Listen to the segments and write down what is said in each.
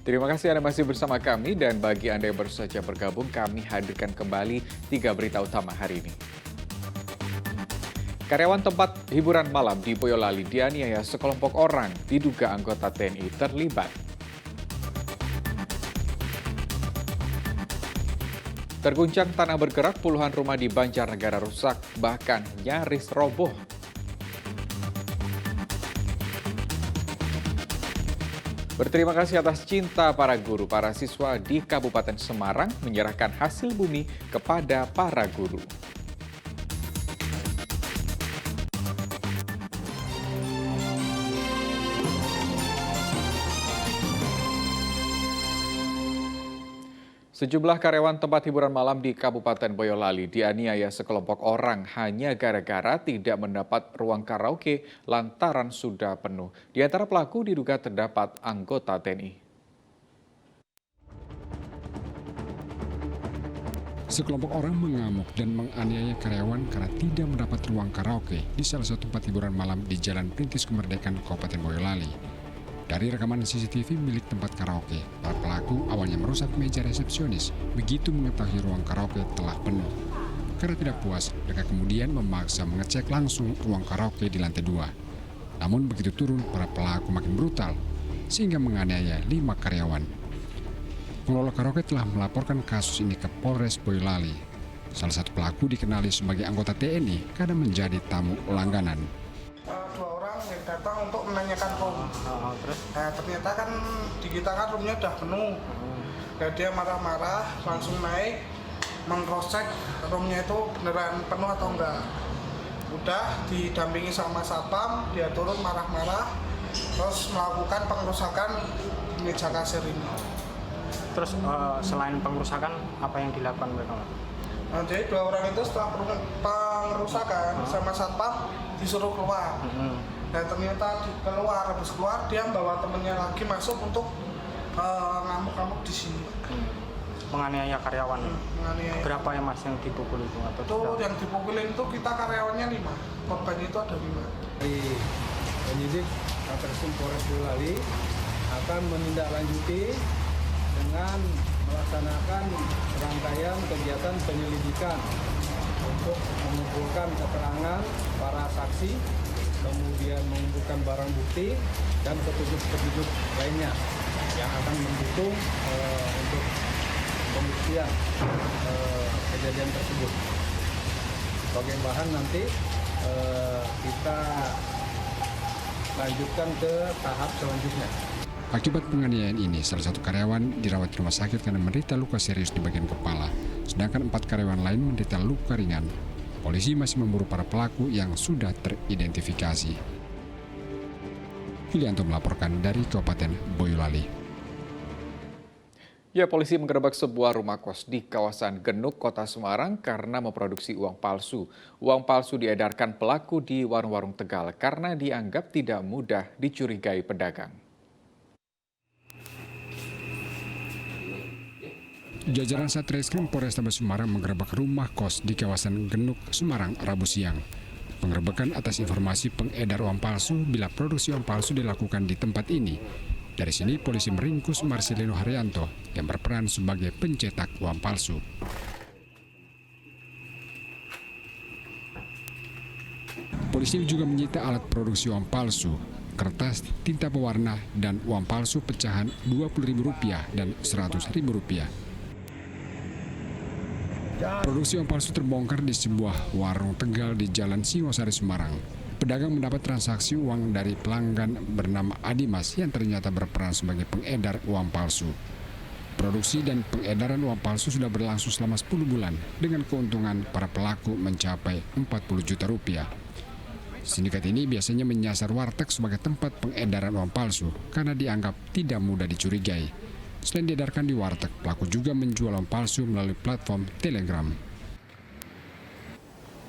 Terima kasih Anda masih bersama kami dan bagi Anda yang baru saja bergabung, kami hadirkan kembali 3 berita utama hari ini. Karyawan tempat hiburan malam di Boyolali dianiaya sekelompok orang diduga anggota TNI terlibat. Terguncang tanah bergerak, puluhan rumah di Banjarnegara rusak, bahkan nyaris roboh. Berterima kasih atas cinta para guru, para siswa di Kabupaten Semarang menyerahkan hasil bumi kepada para guru. Sejumlah karyawan tempat hiburan malam di Kabupaten Boyolali dianiaya sekelompok orang hanya gara-gara tidak mendapat ruang karaoke lantaran sudah penuh. Di antara pelaku diduga terdapat anggota TNI. Sekelompok orang mengamuk dan menganiaya karyawan karena tidak mendapat ruang karaoke di salah satu tempat hiburan malam di Jalan Perintis Kemerdekaan, Kabupaten Boyolali. Dari rekaman CCTV milik tempat karaoke, para pelaku awalnya merusak meja resepsionis begitu mengetahui ruang karaoke telah penuh. Karena tidak puas, mereka kemudian memaksa mengecek langsung ruang karaoke di lantai 2. Namun begitu turun, para pelaku makin brutal, sehingga menganiaya 5 karyawan. Pengelola karaoke telah melaporkan kasus ini ke Polres Boyolali. Salah satu pelaku dikenali sebagai anggota TNI karena menjadi tamu langganan. Dua orang yang datang untuk menanyakan room. Nah, ternyata kan di kita kan roomnya udah penuh. Dan dia marah-marah, langsung naik, meng-cross-check roomnya itu beneran penuh atau enggak. Udah didampingi sama satpam, dia turun marah-marah, terus melakukan pengerusakan meja kasir ini. Terus selain pengerusakan, apa yang dilakukan mereka? Nah, jadi 2 orang itu setelah pengerusakan sama satpam disuruh keluar. Dan ternyata keluar, habis keluar dia membawa temennya lagi masuk untuk ngamuk-ngamuk di sini. Menganiaya karyawan. Menganiaya. Berapa ya mas yang dipukul itu? Atau itu yang dipukulin itu kita karyawannya 5, korban itu ada 5. Di penyidik Satreskrim Polres Boyolali akan menindaklanjuti dengan melaksanakan rangkaian kegiatan penyelidikan untuk mengumpulkan keterangan para saksi, kemudian mengumpulkan barang bukti dan petunjuk-petunjuk lainnya yang akan mendukung untuk pembuktian kejadian tersebut. Sebagai bahan nanti kita lanjutkan ke tahap selanjutnya. Akibat penganiayaan ini, salah satu karyawan dirawat di rumah sakit karena menderita luka serius di bagian kepala, sedangkan 4 karyawan lain menderita luka ringan. Polisi masih memburu para pelaku yang sudah teridentifikasi. Yulianto melaporkan dari Kabupaten Boyolali. Ya, polisi menggerebek sebuah rumah kos di kawasan Genuk, Kota Semarang karena memproduksi uang palsu. Uang palsu diedarkan pelaku di warung-warung Tegal karena dianggap tidak mudah dicurigai pedagang. Jajaran Satreskrim Polrestabes Semarang menggerebek rumah kos di kawasan Genuk, Semarang, Rabu siang. Penggerebekan atas informasi pengedar uang palsu bila produksi uang palsu dilakukan di tempat ini. Dari sini polisi meringkus Marcelino Haryanto yang berperan sebagai pencetak uang palsu. Polisi juga menyita alat produksi uang palsu, kertas, tinta pewarna, dan uang palsu pecahan Rp20.000 dan Rp100.000. Produksi uang palsu terbongkar di sebuah warung Tegal di Jalan Singosari, Semarang. Pedagang mendapat transaksi uang dari pelanggan bernama Adimas yang ternyata berperan sebagai pengedar uang palsu. Produksi dan pengedaran uang palsu sudah berlangsung selama 10 bulan dengan keuntungan para pelaku mencapai Rp40 juta. Sindikat ini biasanya menyasar warteg sebagai tempat pengedaran uang palsu karena dianggap tidak mudah dicurigai. Selain diedarkan di warteg, pelaku juga menjual uang palsu melalui platform Telegram.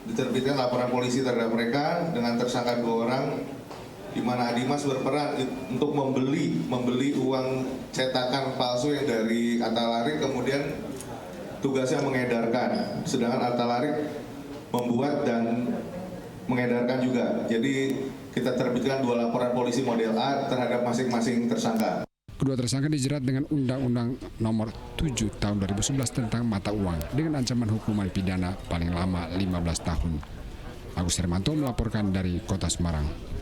Diterbitkan laporan polisi terhadap mereka dengan tersangka 2 orang, di mana Adimas berperan untuk membeli uang cetakan palsu yang dari Atalarik, kemudian tugasnya mengedarkan, sedangkan Atalarik membuat dan mengedarkan juga. Jadi kita terbitkan 2 laporan polisi model A terhadap masing-masing tersangka. Kedua tersangka dijerat dengan Undang-Undang Nomor 7 Tahun 2011 tentang mata uang dengan ancaman hukuman pidana paling lama 15 tahun. Agus Hermanto melaporkan dari Kota Semarang.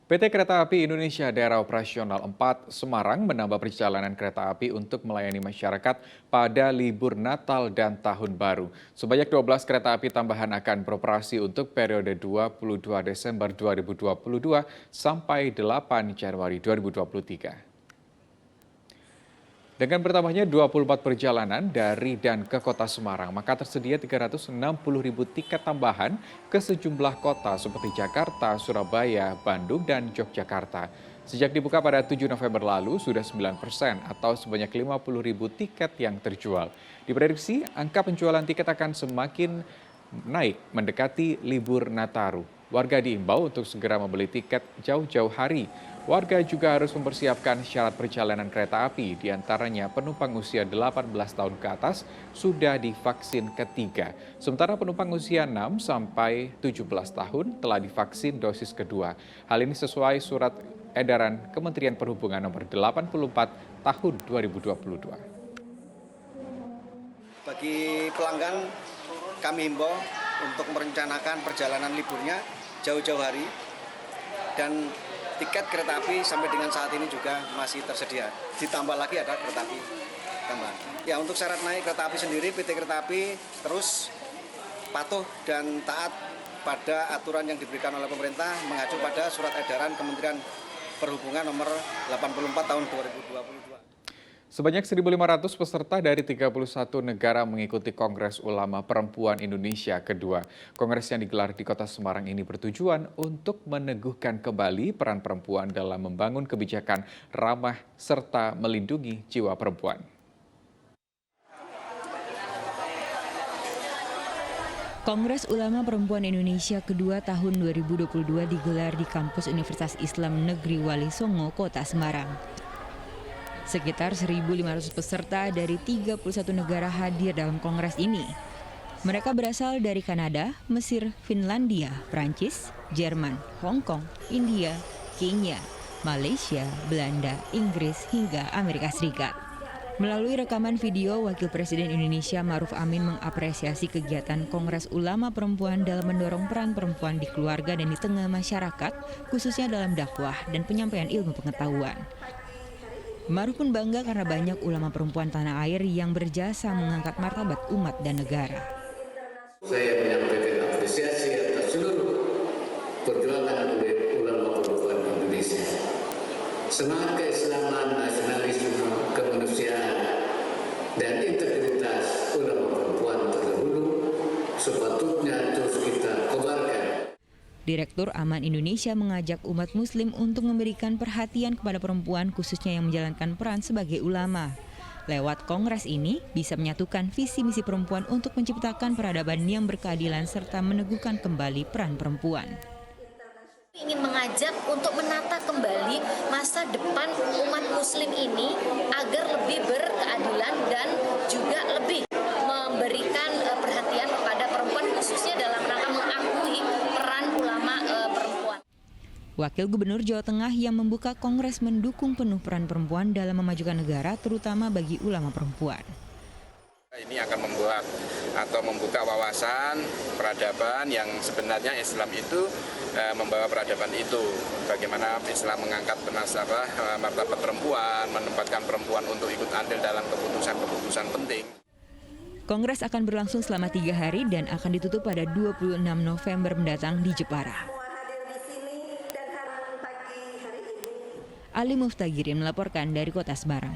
PT Kereta Api Indonesia Daerah Operasional 4 Semarang menambah perjalanan kereta api untuk melayani masyarakat pada libur Natal dan Tahun Baru. Sebanyak 12 kereta api tambahan akan beroperasi untuk periode 22 Desember 2022 sampai 8 Januari 2023. Dengan bertambahnya 24 perjalanan dari dan ke kota Semarang, maka tersedia 360.000 tiket tambahan ke sejumlah kota seperti Jakarta, Surabaya, Bandung, dan Yogyakarta. Sejak dibuka pada 7 November lalu, sudah 9% atau sebanyak 50.000 tiket yang terjual. Diprediksi, angka penjualan tiket akan semakin naik mendekati libur Nataru. Warga diimbau untuk segera membeli tiket jauh-jauh hari. Warga juga harus mempersiapkan syarat perjalanan kereta api, diantaranya penumpang usia 18 tahun ke atas sudah divaksin ketiga. Sementara penumpang usia 6 sampai 17 tahun telah divaksin dosis kedua. Hal ini sesuai surat edaran Kementerian Perhubungan nomor 84 tahun 2022. Bagi pelanggan, kami himbau untuk merencanakan perjalanan liburnya jauh-jauh hari, dan tiket kereta api sampai dengan saat ini juga masih tersedia. Ditambah lagi ada kereta api tambahan. Ya, untuk syarat naik kereta api sendiri, PT Kereta Api terus patuh dan taat pada aturan yang diberikan oleh pemerintah mengacu pada surat edaran Kementerian Perhubungan nomor 84 tahun 2022. Sebanyak 1.500 peserta dari 31 negara mengikuti Kongres Ulama Perempuan Indonesia kedua. Kongres yang digelar di Kota Semarang ini bertujuan untuk meneguhkan kembali peran perempuan dalam membangun kebijakan ramah serta melindungi jiwa perempuan. Kongres Ulama Perempuan Indonesia kedua tahun 2022 digelar di kampus Universitas Islam Negeri Wali Songo, Kota Semarang. Sekitar 1.500 peserta dari 31 negara hadir dalam kongres ini. Mereka berasal dari Kanada, Mesir, Finlandia, Prancis, Jerman, Hong Kong, India, Kenya, Malaysia, Belanda, Inggris, hingga Amerika Serikat. Melalui rekaman video, Wakil Presiden Indonesia Ma'ruf Amin mengapresiasi kegiatan Kongres Ulama Perempuan dalam mendorong peran perempuan di keluarga dan di tengah masyarakat, khususnya dalam dakwah dan penyampaian ilmu pengetahuan. Ma'ruf pun bangga karena banyak ulama perempuan tanah air yang berjasa mengangkat martabat umat dan negara. Saya menyampaikan apresiasi atas seluruh perjuangan oleh ulama perempuan Indonesia. Semangat keislaman, nasionalisme, kemanusiaan, dan integritas ulama perempuan terdahulu sepatutnya terus kita kobarkan. Direktur Aman Indonesia mengajak umat muslim untuk memberikan perhatian kepada perempuan khususnya yang menjalankan peran sebagai ulama. Lewat kongres ini bisa menyatukan visi misi perempuan untuk menciptakan peradaban yang berkeadilan serta meneguhkan kembali peran perempuan. Ingin mengajak untuk menata kembali masa depan umat muslim ini agar lebih berkeadilan dan juga lebih memberikan perhatian kepada perempuan khususnya dalam rangka mengakui peran ulama perempuan. Wakil Gubernur Jawa Tengah yang membuka kongres mendukung penuh peran perempuan dalam memajukan negara terutama bagi ulama perempuan. Ini akan membuat atau membuka wawasan peradaban yang sebenarnya Islam itu membawa peradaban itu. Bagaimana Islam mengangkat martabat perempuan, menempatkan perempuan untuk ikut andil dalam keputusan-keputusan penting. Kongres akan berlangsung selama 3 hari dan akan ditutup pada 26 November mendatang di Jepara. Ali Muftagirin melaporkan dari Kota Semarang.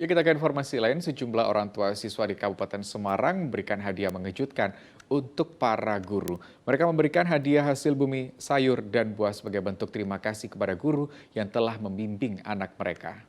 Ya, kita ke informasi lain, sejumlah orang tua siswa di Kabupaten Semarang memberikan hadiah mengejutkan untuk para guru. Mereka memberikan hadiah hasil bumi, sayur, dan buah sebagai bentuk terima kasih kepada guru yang telah membimbing anak mereka.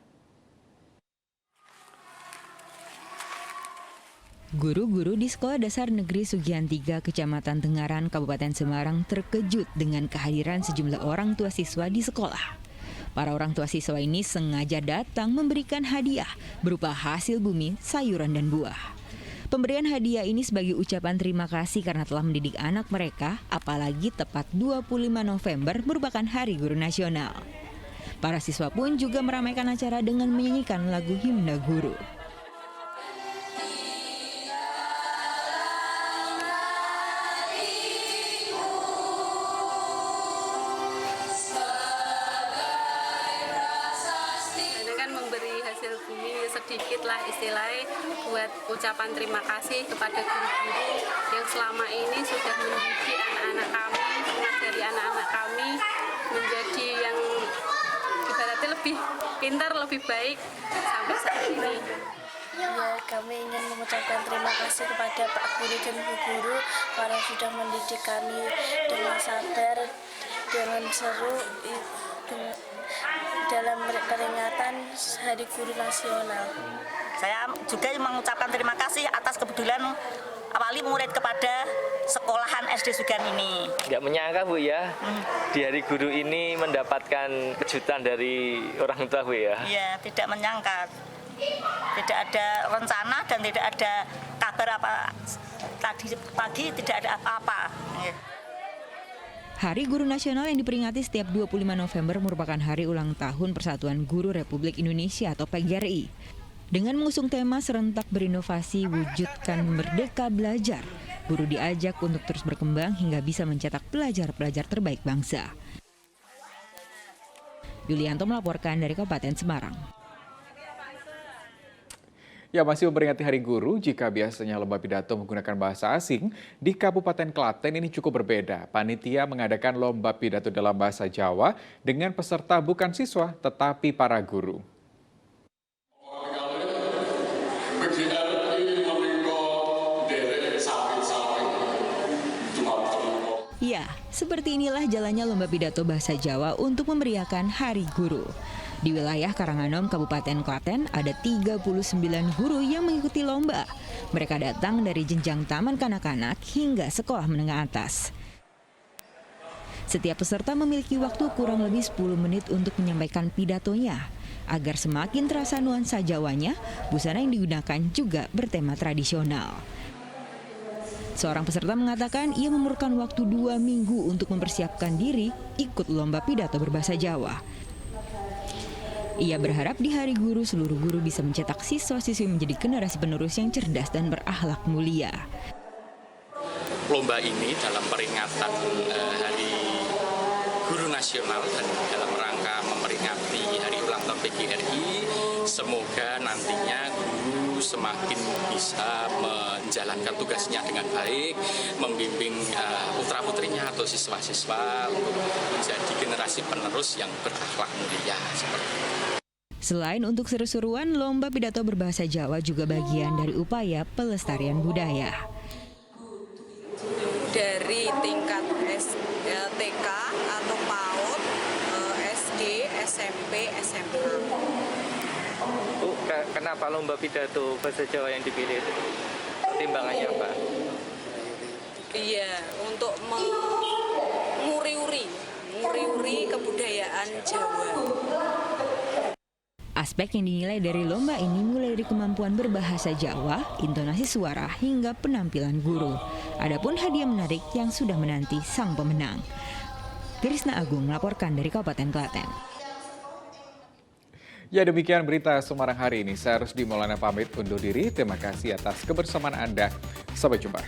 Guru-guru di Sekolah Dasar Negeri Sugihan 3, Kecamatan Tengaran, Kabupaten Semarang terkejut dengan kehadiran sejumlah orang tua siswa di sekolah. Para orang tua siswa ini sengaja datang memberikan hadiah berupa hasil bumi, sayuran, dan buah. Pemberian hadiah ini sebagai ucapan terima kasih karena telah mendidik anak mereka, apalagi tepat 25 November merupakan Hari Guru Nasional. Para siswa pun juga meramaikan acara dengan menyanyikan lagu Himne Guru. Memberi hasil bumi sedikit lah istilahnya buat ucapan terima kasih kepada guru-guru yang selama ini sudah mendidik anak-anak kami, mengajari anak-anak kami menjadi yang ibaratnya lebih pintar, lebih baik sampai saat ini. Ya, kami ingin mengucapkan terima kasih kepada Pak Guru dan Bu Guru karena sudah mendidik kami dengan sabar, dengan seru dalam peringatan Hari Guru Nasional. Saya juga mengucapkan terima kasih atas kepedulian wali murid kepada sekolahan SD Sugan ini. Nggak menyangka Bu ya, di Hari Guru ini mendapatkan kejutan dari orang tua Bu ya? Iya, tidak menyangka. Tidak ada rencana dan tidak ada kabar apa. Tadi pagi tidak ada apa-apa. Hari Guru Nasional yang diperingati setiap 25 November merupakan hari ulang tahun Persatuan Guru Republik Indonesia atau PGRI. Dengan mengusung tema serentak berinovasi, wujudkan merdeka belajar, guru diajak untuk terus berkembang hingga bisa mencetak pelajar-pelajar terbaik bangsa. Yulianto melaporkan dari Kabupaten Semarang. Ya, masih memperingati Hari Guru, jika biasanya lomba pidato menggunakan bahasa asing, di Kabupaten Klaten ini cukup berbeda. Panitia mengadakan lomba pidato dalam bahasa Jawa dengan peserta bukan siswa, tetapi para guru. Ya, seperti inilah jalannya lomba pidato bahasa Jawa untuk memeriahkan Hari Guru. Di wilayah Karanganom, Kabupaten Klaten, ada 39 guru yang mengikuti lomba. Mereka datang dari jenjang taman kanak-kanak hingga sekolah menengah atas. Setiap peserta memiliki waktu kurang lebih 10 menit untuk menyampaikan pidatonya. Agar semakin terasa nuansa Jawanya, busana yang digunakan juga bertema tradisional. Seorang peserta mengatakan ia memerlukan waktu 2 minggu untuk mempersiapkan diri ikut lomba pidato berbahasa Jawa. Ia berharap di Hari Guru seluruh guru bisa mencetak siswa-siswi menjadi generasi penerus yang cerdas dan berakhlak mulia. Lomba ini dalam peringatan Hari Guru Nasional dan dalam rangka memperingati Hari Ulang Tahun PGRI, semoga nantinya guru semakin bisa menjalankan tugasnya dengan baik, membimbing putra-putrinya atau siswa-siswa untuk menjadi generasi penerus yang berakhlak mulia seperti itu. Selain untuk seru-seruan, lomba pidato berbahasa Jawa juga bagian dari upaya pelestarian budaya. Dari tingkat TK atau PAUD, SD, SMP, SMA. Kenapa lomba pidato bahasa Jawa yang dipilih? Pertimbangannya apa? Iya, untuk menguri-uri kebudayaan Jawa. Aspek yang dinilai dari lomba ini mulai dari kemampuan berbahasa Jawa, intonasi suara, hingga penampilan guru. Adapun hadiah menarik yang sudah menanti sang pemenang. Krisna Agung melaporkan dari Kabupaten Klaten. Ya, demikian berita Semarang hari ini. Saya Rusdi Maulana pamit undur diri. Terima kasih atas kebersamaan Anda. Sampai jumpa.